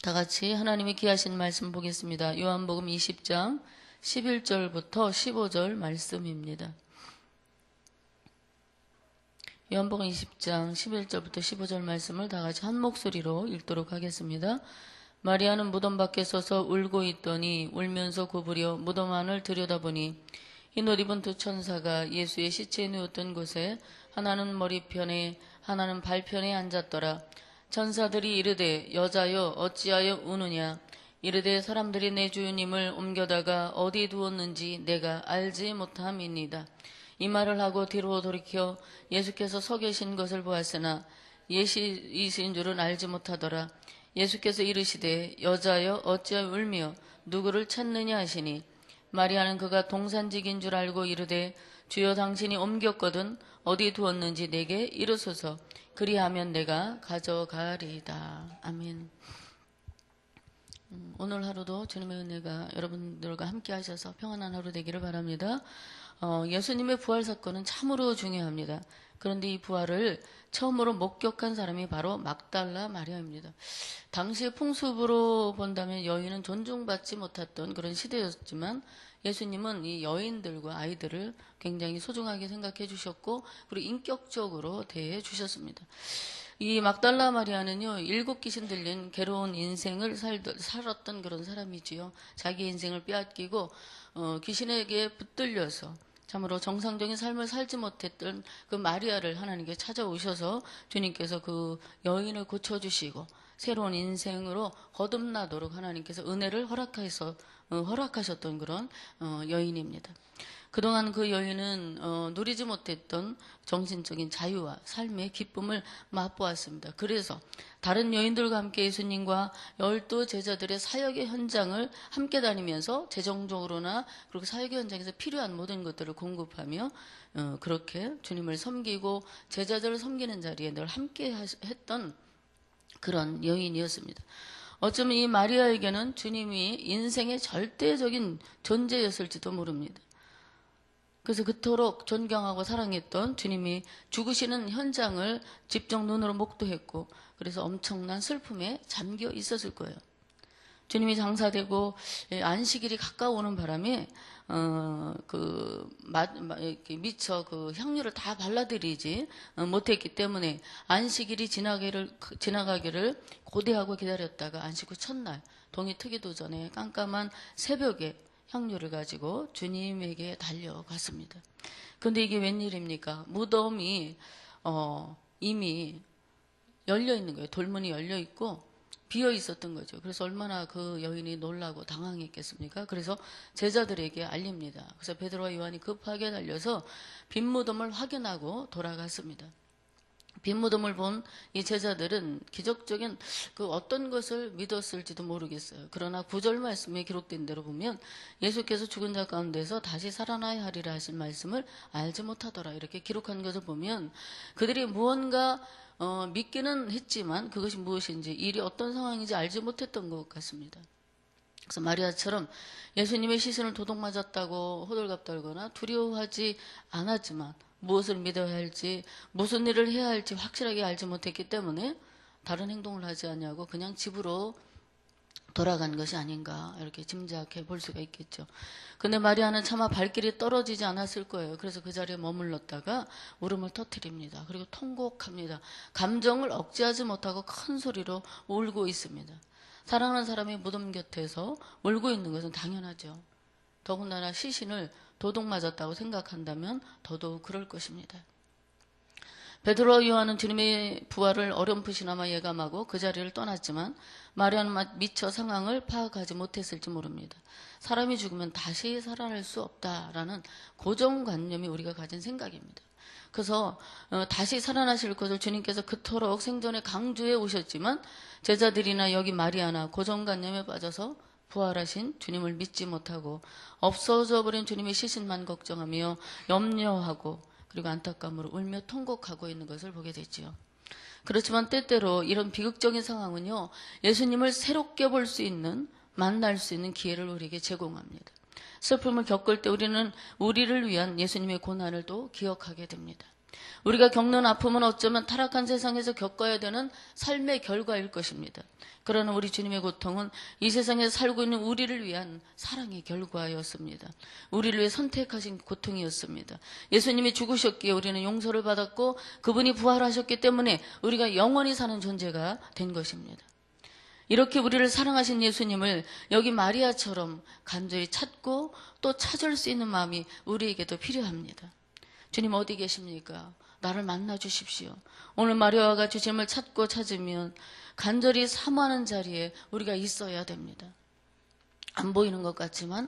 다 같이 하나님의 귀하신 말씀 보겠습니다. 요한복음 20장 11절부터 15절 말씀입니다. 요한복음 20장 11절부터 15절 말씀을 다 같이 한 목소리로 읽도록 하겠습니다. 마리아는 무덤 밖에 서서 울고 있더니 울면서 구부려 무덤 안을 들여다보니 흰옷 입은 두 천사가 예수의 시체에 누웠던 곳에 하나는 머리편에 하나는 발편에 앉았더라. 천사들이 이르되 여자여 어찌하여 우느냐. 이르되 사람들이 내 주님을 옮겨다가 어디 두었는지 내가 알지 못함이니이다. 이 말을 하고 뒤로 돌이켜 예수께서 서 계신 것을 보았으나 예수이신 줄은 알지 못하더라. 예수께서 이르시되 여자여 어찌하여 울며 누구를 찾느냐 하시니 마리아는 그가 동산직인 줄 알고 이르되 주여 당신이 옮겼거든 어디 두었는지 내게 이르소서. 그리하면 내가 가져가리이다. 아멘. 오늘 하루도 주님의 은혜가 여러분들과 함께 하셔서 평안한 하루 되기를 바랍니다. 예수님의 부활 사건은 참으로 중요합니다. 그런데 이 부활을 처음으로 목격한 사람이 바로 막달라 마리아입니다. 당시의 풍습으로 본다면 여인은 존중받지 못했던 그런 시대였지만 예수님은 이 여인들과 아이들을 굉장히 소중하게 생각해 주셨고 그리고 인격적으로 대해 주셨습니다. 이 막달라 마리아는요, 7 귀신 들린 괴로운 인생을 살았던 그런 사람이지요. 자기 인생을 빼앗기고 귀신에게 붙들려서 참으로 정상적인 삶을 살지 못했던 그 마리아를 하나님께 찾아오셔서 주님께서 그 여인을 고쳐주시고 새로운 인생으로 거듭나도록 하나님께서 은혜를 허락하셨던 그런 여인입니다. 그동안 그 여인은 누리지 못했던 정신적인 자유와 삶의 기쁨을 맛보았습니다. 그래서 다른 여인들과 함께 예수님과 12 제자들의 사역의 현장을 함께 다니면서 재정적으로나 그리고 사역의 현장에서 필요한 모든 것들을 공급하며 그렇게 주님을 섬기고 제자들을 섬기는 자리에 늘 함께 했던 그런 여인이었습니다. 어쩌면 이 마리아에게는 주님이 인생의 절대적인 존재였을지도 모릅니다. 그래서 그토록 존경하고 사랑했던 주님이 죽으시는 현장을 직접 눈으로 목도했고 그래서 엄청난 슬픔에 잠겨 있었을 거예요. 주님이 장사되고 안식일이 가까워오는 바람에 미처 그 향유를 다 발라드리지 못했기 때문에 안식일이 지나가기를 고대하고 기다렸다가 안식 후 첫날 동이 트기도 전에 깜깜한 새벽에 향유를 가지고 주님에게 달려갔습니다. 그런데 이게 웬일입니까? 무덤이 이미 열려 있는 거예요. 돌문이 열려 있고 비어 있었던 거죠. 그래서 얼마나 그 여인이 놀라고 당황했겠습니까? 그래서 제자들에게 알립니다. 그래서 베드로와 요한이 급하게 달려서 빈 무덤을 확인하고 돌아갔습니다. 빈 무덤을 본 이 제자들은 기적적인 그 어떤 것을 믿었을지도 모르겠어요. 그러나 9절 말씀에 기록된 대로 보면 예수께서 죽은 자 가운데서 다시 살아나야 하리라 하신 말씀을 알지 못하더라 이렇게 기록한 것을 보면 그들이 무언가 믿기는 했지만 그것이 무엇인지 일이 어떤 상황인지 알지 못했던 것 같습니다. 그래서 마리아처럼 예수님의 시선을 도둑맞았다고 호들갑 떨거나 두려워하지 않았지만 무엇을 믿어야 할지 무슨 일을 해야 할지 확실하게 알지 못했기 때문에 다른 행동을 하지 않냐고 그냥 집으로 돌아간 것이 아닌가 이렇게 짐작해 볼 수가 있겠죠. 근데 마리아는 차마 발길이 떨어지지 않았을 거예요. 그래서 그 자리에 머물렀다가 울음을 터뜨립니다. 그리고 통곡합니다. 감정을 억제하지 못하고 큰 소리로 울고 있습니다. 사랑하는 사람이 무덤 곁에서 울고 있는 것은 당연하죠. 더군다나 시신을 도둑맞았다고 생각한다면 더더욱 그럴 것입니다. 베드로와 요한은 주님의 부활을 어렴풋이나마 예감하고 그 자리를 떠났지만 마리아는 미처 상황을 파악하지 못했을지 모릅니다. 사람이 죽으면 다시 살아날 수 없다라는 고정관념이 우리가 가진 생각입니다. 그래서 다시 살아나실 것을 주님께서 그토록 생전에 강조해 오셨지만 제자들이나 여기 마리아나 고정관념에 빠져서 부활하신 주님을 믿지 못하고 없어져 버린 주님의 시신만 걱정하며 염려하고 그리고 안타까움으로 울며 통곡하고 있는 것을 보게 되지요. 그렇지만 때때로 이런 비극적인 상황은요, 예수님을 새롭게 볼 수 있는, 만날 수 있는 기회를 우리에게 제공합니다. 슬픔을 겪을 때 우리는 우리를 위한 예수님의 고난을 또 기억하게 됩니다. 우리가 겪는 아픔은 어쩌면 타락한 세상에서 겪어야 되는 삶의 결과일 것입니다. 그러나 우리 주님의 고통은 이 세상에서 살고 있는 우리를 위한 사랑의 결과였습니다. 우리를 위해 선택하신 고통이었습니다. 예수님이 죽으셨기에 우리는 용서를 받았고 그분이 부활하셨기 때문에 우리가 영원히 사는 존재가 된 것입니다. 이렇게 우리를 사랑하신 예수님을 여기 마리아처럼 간절히 찾고 또 찾을 수 있는 마음이 우리에게도 필요합니다. 주님 어디 계십니까? 나를 만나 주십시오. 오늘 마리아와 같이 주님을 찾고 찾으면 간절히 사모하는 자리에 우리가 있어야 됩니다. 안 보이는 것 같지만,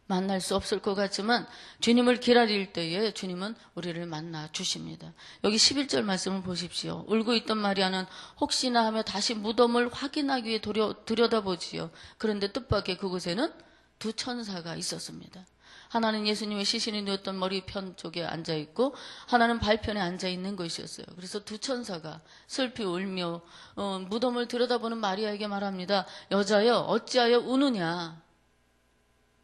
만날 수 없을 것 같지만 주님을 기다릴 때에 주님은 우리를 만나 주십니다. 여기 11절 말씀을 보십시오. 울고 있던 마리아는 혹시나 하며 다시 무덤을 확인하기 위해 들여다보지요. 그런데 뜻밖의 그곳에는 두 천사가 있었습니다. 하나는 예수님의 시신이 누웠던 머리편 쪽에 앉아있고 하나는 발편에 앉아있는 것이었어요. 그래서 두 천사가 슬피 울며 무덤을 들여다보는 마리아에게 말합니다. 여자여 어찌하여 우느냐.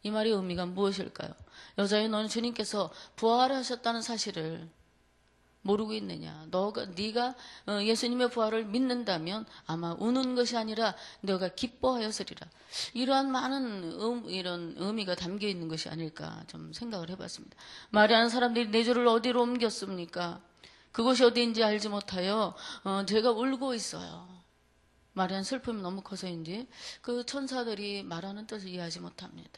이 말의 의미가 무엇일까요? 여자여 너는 주님께서 부활하셨다는 사실을 모르고 있느냐. 네가 예수님의 부활을 믿는다면 아마 우는 것이 아니라 너가 기뻐하였으리라. 이러한 많은 이런 의미가 담겨 있는 것이 아닐까 좀 생각을 해봤습니다. 마리아는 사람들이 내 주를 어디로 옮겼습니까? 그곳이 어디인지 알지 못하여 제가 울고 있어요. 마리아는 슬픔이 너무 커서인지 그 천사들이 말하는 뜻을 이해하지 못합니다.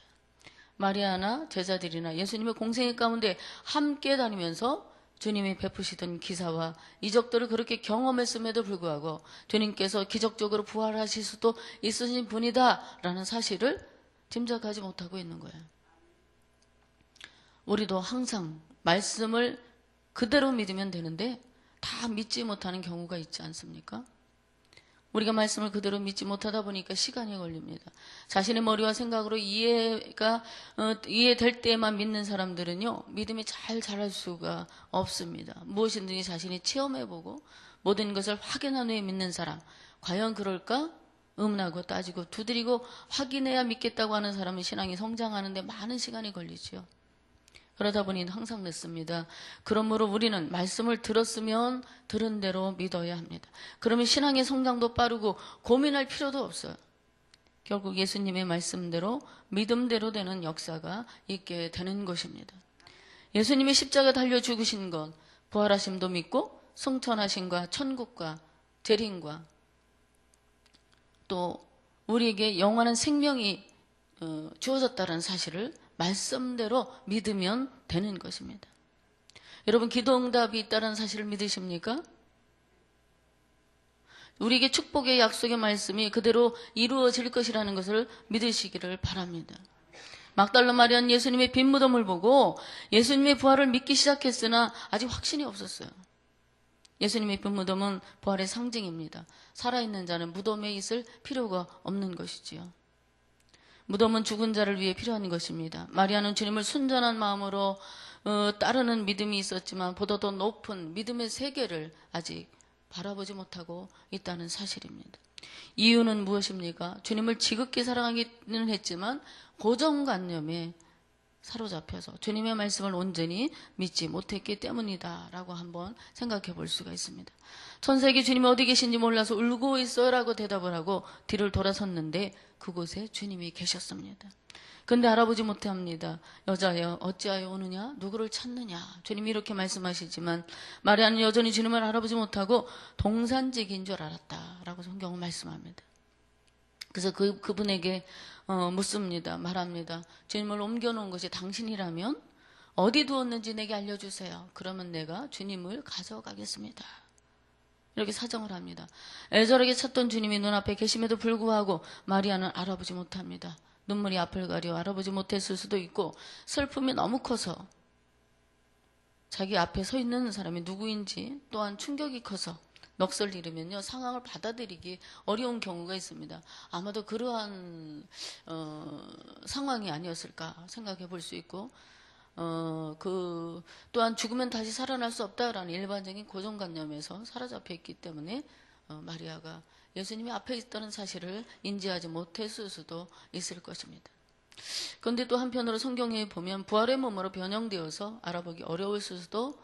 마리아나 제자들이나 예수님의 공생애 가운데 함께 다니면서 주님이 베푸시던 기사와 이적들을 그렇게 경험했음에도 불구하고 주님께서 기적적으로 부활하실 수도 있으신 분이다라는 사실을 짐작하지 못하고 있는 거예요. 우리도 항상 말씀을 그대로 믿으면 되는데 다 믿지 못하는 경우가 있지 않습니까? 우리가 말씀을 그대로 믿지 못하다 보니까 시간이 걸립니다. 자신의 머리와 생각으로 이해될 때만 믿는 사람들은요, 믿음이 잘 자랄 수가 없습니다. 무엇이든지 자신이 체험해보고 모든 것을 확인한 후에 믿는 사람, 과연 그럴까? 의문하고 따지고 두드리고 확인해야 믿겠다고 하는 사람은 신앙이 성장하는데 많은 시간이 걸리지요. 그러다 보니 항상 늦습니다. 그러므로 우리는 말씀을 들었으면 들은 대로 믿어야 합니다. 그러면 신앙의 성장도 빠르고 고민할 필요도 없어요. 결국 예수님의 말씀대로 믿음대로 되는 역사가 있게 되는 것입니다. 예수님이 십자가 달려 죽으신 건 부활하심도 믿고 승천하심과 천국과 재림과 또 우리에게 영원한 생명이 주어졌다는 사실을 말씀대로 믿으면 되는 것입니다. 여러분 기도응답이 있다는 사실을 믿으십니까? 우리에게 축복의 약속의 말씀이 그대로 이루어질 것이라는 것을 믿으시기를 바랍니다. 막달라 마리아는 예수님의 빈 무덤을 보고 예수님의 부활을 믿기 시작했으나 아직 확신이 없었어요. 예수님의 빈 무덤은 부활의 상징입니다. 살아있는 자는 무덤에 있을 필요가 없는 것이지요. 무덤은 죽은 자를 위해 필요한 것입니다. 마리아는 주님을 순전한 마음으로 따르는 믿음이 있었지만 보다 더 높은 믿음의 세계를 아직 바라보지 못하고 있다는 사실입니다. 이유는 무엇입니까? 주님을 지극히 사랑하기는 했지만 고정관념에 사로잡혀서 주님의 말씀을 온전히 믿지 못했기 때문이다 라고 한번 생각해 볼 수가 있습니다. 천사에게 주님이 어디 계신지 몰라서 울고 있어요 라고 대답을 하고 뒤를 돌아섰는데 그곳에 주님이 계셨습니다. 근데 알아보지 못합니다. 여자여 어찌하여 오느냐? 누구를 찾느냐? 주님이 이렇게 말씀하시지만 마리아는 여전히 주님을 알아보지 못하고 동산직인 줄 알았다 라고 성경은 말씀합니다. 그래서 그분에게 묻습니다. 말합니다. 주님을 옮겨놓은 것이 당신이라면 어디 두었는지 내게 알려주세요. 그러면 내가 주님을 가져가겠습니다. 이렇게 사정을 합니다. 애절하게 찾던 주님이 눈앞에 계심에도 불구하고 마리아는 알아보지 못합니다. 눈물이 앞을 가려 알아보지 못했을 수도 있고 슬픔이 너무 커서 자기 앞에 서 있는 사람이 누구인지 또한 충격이 커서 넋을 잃으면요 상황을 받아들이기 어려운 경우가 있습니다. 아마도 그러한 상황이 아니었을까 생각해 볼 수 있고 또한 죽으면 다시 살아날 수 없다라는 일반적인 고정관념에서 사로잡혀 있기 때문에 마리아가 예수님이 앞에 있다는 사실을 인지하지 못했을 수도 있을 것입니다. 그런데 또 한편으로 성경에 보면 부활의 몸으로 변형되어서 알아보기 어려울 수도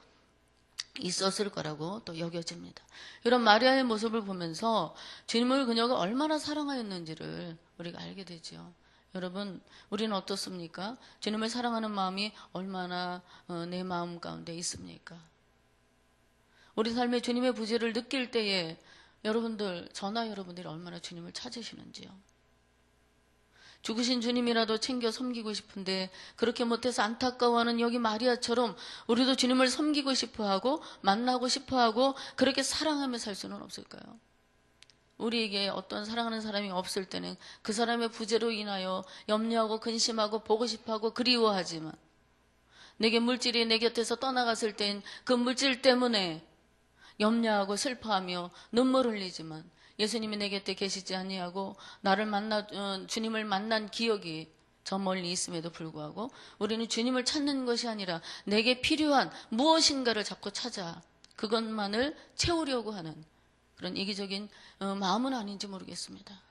있었을 거라고 또 여겨집니다. 이런 마리아의 모습을 보면서 주님을 그녀가 얼마나 사랑하였는지를 우리가 알게 되죠. 여러분, 우리는 어떻습니까? 주님을 사랑하는 마음이 얼마나 내 마음 가운데 있습니까? 우리 삶에 주님의 부재를 느낄 때에 여러분들, 저나 여러분들이 얼마나 주님을 찾으시는지요. 죽으신 주님이라도 챙겨 섬기고 싶은데 그렇게 못해서 안타까워하는 여기 마리아처럼 우리도 주님을 섬기고 싶어하고 만나고 싶어하고 그렇게 사랑하며 살 수는 없을까요? 우리에게 어떤 사랑하는 사람이 없을 때는 그 사람의 부재로 인하여 염려하고 근심하고 보고 싶어하고 그리워하지만, 내게 물질이 내 곁에서 떠나갔을 땐 그 물질 때문에 염려하고 슬퍼하며 눈물 흘리지만, 예수님이 내 곁에 계시지 아니하고 나를 주님을 만난 기억이 저 멀리 있음에도 불구하고 우리는 주님을 찾는 것이 아니라 내게 필요한 무엇인가를 자꾸 찾아 그것만을 채우려고 하는 그런 이기적인 마음은 아닌지 모르겠습니다.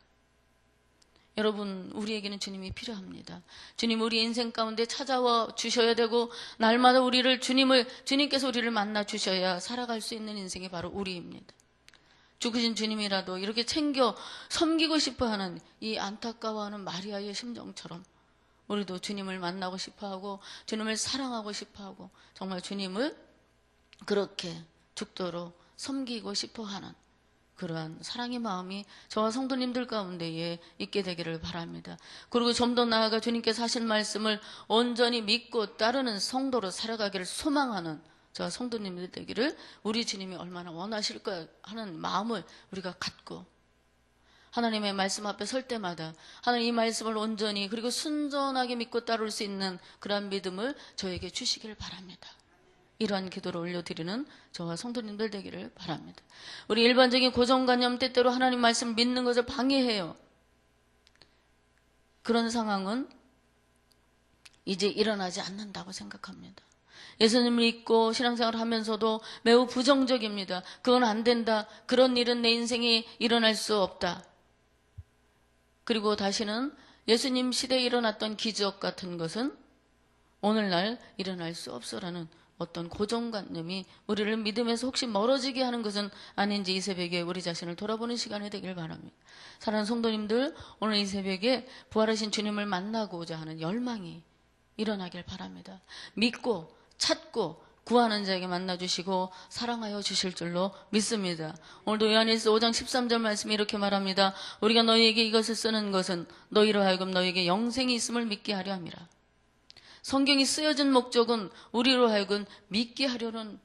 여러분, 우리에게는 주님이 필요합니다. 주님 우리 인생 가운데 찾아와 주셔야 되고, 날마다 주님께서 우리를 만나 주셔야 살아갈 수 있는 인생이 바로 우리입니다. 죽으신 주님이라도 이렇게 챙겨 섬기고 싶어하는 이 안타까워하는 마리아의 심정처럼 우리도 주님을 만나고 싶어하고 주님을 사랑하고 싶어하고 정말 주님을 그렇게 죽도록 섬기고 싶어하는 그러한 사랑의 마음이 저와 성도님들 가운데에 있게 되기를 바랍니다. 그리고 좀 더 나아가 주님께서 하신 말씀을 온전히 믿고 따르는 성도로 살아가기를 소망하는 저와 성도님들 되기를 우리 주님이 얼마나 원하실까 하는 마음을 우리가 갖고 하나님의 말씀 앞에 설 때마다 하나님 이 말씀을 온전히 그리고 순전하게 믿고 따를 수 있는 그러한 믿음을 저에게 주시길 바랍니다. 이러한 기도를 올려드리는 저와 성도님들 되기를 바랍니다. 우리 일반적인 고정관념 때때로 하나님 말씀 믿는 것을 방해해요. 그런 상황은 이제 일어나지 않는다고 생각합니다. 예수님을 믿고 신앙생활을 하면서도 매우 부정적입니다. 그건 안 된다. 그런 일은 내 인생에 일어날 수 없다. 그리고 다시는 예수님 시대에 일어났던 기적 같은 것은 오늘날 일어날 수 없어라는 어떤 고정관념이 우리를 믿음에서 혹시 멀어지게 하는 것은 아닌지 이 새벽에 우리 자신을 돌아보는 시간이 되길 바랍니다. 사랑하는 성도님들, 오늘 이 새벽에 부활하신 주님을 만나고자 하는 열망이 일어나길 바랍니다. 믿고 찾고 구하는 자에게 만나주시고 사랑하여 주실 줄로 믿습니다. 오늘도 요한일서 5장 13절 말씀이 이렇게 말합니다. 우리가 너희에게 이것을 쓰는 것은 너희로 하여금 너희에게 영생이 있음을 믿게 하려 함이라. 성경이 쓰여진 목적은 우리로 하여금 믿게 하려는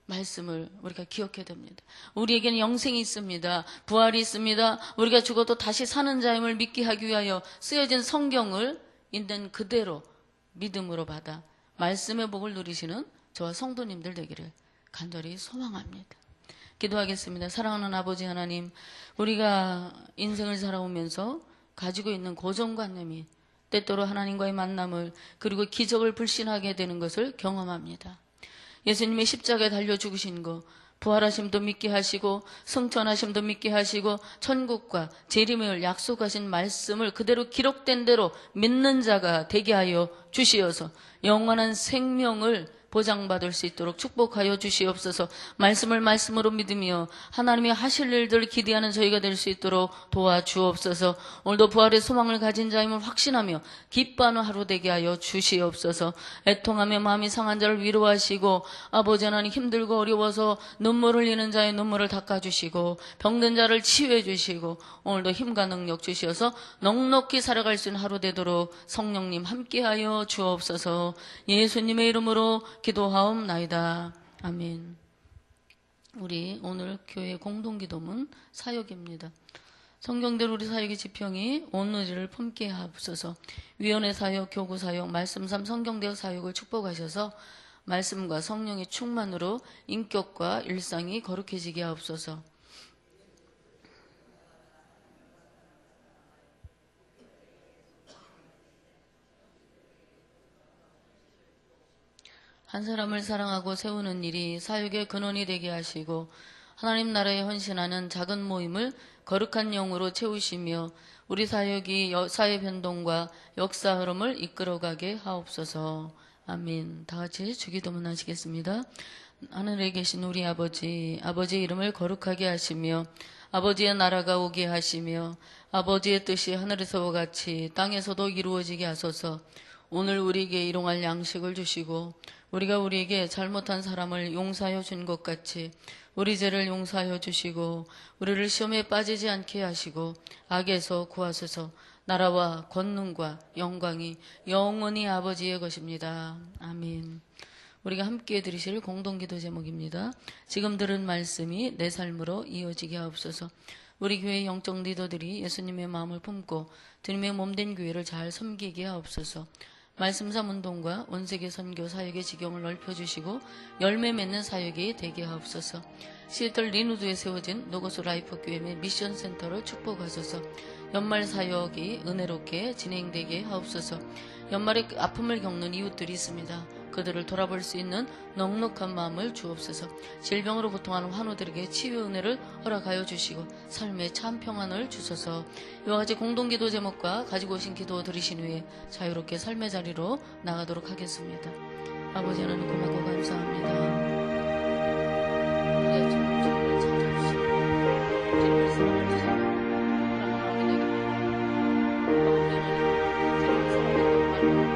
말씀을 우리가 기억해야 됩니다. 우리에게는 영생이 있습니다. 부활이 있습니다. 우리가 죽어도 다시 사는 자임을 믿게 하기 위하여 쓰여진 성경을 있는 그대로 믿음으로 받아 말씀의 복을 누리시는 저와 성도님들 되기를 간절히 소망합니다. 기도하겠습니다. 사랑하는 아버지 하나님, 우리가 인생을 살아오면서 가지고 있는 고정관념이 때때로 하나님과의 만남을 그리고 기적을 불신하게 되는 것을 경험합니다. 예수님의 십자가에 달려 죽으신 것, 부활하심도 믿게 하시고 승천하심도 믿게 하시고 천국과 재림을 약속하신 말씀을 그대로 기록된 대로 믿는 자가 되게 하여 주시어서 영원한 생명을 보장받을 수 있도록 축복하여 주시옵소서. 말씀을 말씀으로 믿으며 하나님이 하실 일들을 기대하는 저희가 될 수 있도록 도와주옵소서. 오늘도 부활의 소망을 가진 자임을 확신하며 기뻐하는 하루 되게 하여 주시옵소서. 애통하며 마음이 상한 자를 위로하시고 아버지 하나님 힘들고 어려워서 눈물 흘리는 자의 눈물을 닦아주시고 병든 자를 치유해 주시고 오늘도 힘과 능력 주시어서 넉넉히 살아갈 수 있는 하루 되도록 성령님 함께하여 주옵소서. 예수님의 이름으로 기도하옵나이다. 아멘. 우리 오늘 교회 공동기도문 사역입니다. 성경대로 우리 사역의 지평이 온 의지를 품게 하옵소서. 위원회 사역, 교구 사역, 말씀 삼 성경대학 사역을 축복하셔서 말씀과 성령의 충만으로 인격과 일상이 거룩해지게 하옵소서. 한 사람을 사랑하고 세우는 일이 사역의 근원이 되게 하시고 하나님 나라에 헌신하는 작은 모임을 거룩한 영으로 채우시며 우리 사역이 사회 변동과 역사 흐름을 이끌어가게 하옵소서. 아멘. 다 같이 주기도문 하시겠습니다. 하늘에 계신 우리 아버지, 아버지의 이름을 거룩하게 하시며 아버지의 나라가 오게 하시며 아버지의 뜻이 하늘에서와 같이 땅에서도 이루어지게 하소서. 오늘 우리에게 일용할 양식을 주시고 우리가 우리에게 잘못한 사람을 용서하여 준 것 같이 우리 죄를 용서하여 주시고 우리를 시험에 빠지지 않게 하시고 악에서 구하소서. 나라와 권능과 영광이 영원히 아버지의 것입니다. 아멘. 우리가 함께 들으실 공동기도 제목입니다. 지금 들은 말씀이 내 삶으로 이어지게 하옵소서. 우리 교회 영적 리더들이 예수님의 마음을 품고 주님의 몸된 교회를 잘 섬기게 하옵소서. 말씀삼 운동과 온세계 선교 사역의 지경을 넓혀주시고 열매 맺는 사역이 되게 하옵소서. 시애틀 리누드에 세워진 노고스 라이프 교회 의 미션 센터를 축복하소서. 연말 사역이 은혜롭게 진행되게 하옵소서. 연말에 아픔을 겪는 이웃들이 있습니다. 그들을 돌아볼 수 있는 넉넉한 마음을 주옵소서. 질병으로 고통하는 환우들에게 치유 은혜를 허락하여 주시고 삶의 참 평안을 주소서. 이와 같이 공동기도 제목과 가지고 오신 기도 들으신 후에 자유롭게 삶의 자리로 나가도록 하겠습니다. 아버지 하나님 고맙고 감사합니다. 우리의 주님을 찾아주시고 주님을 사랑하시고 사랑하게 되게 우리 하나님 주님을 사랑하는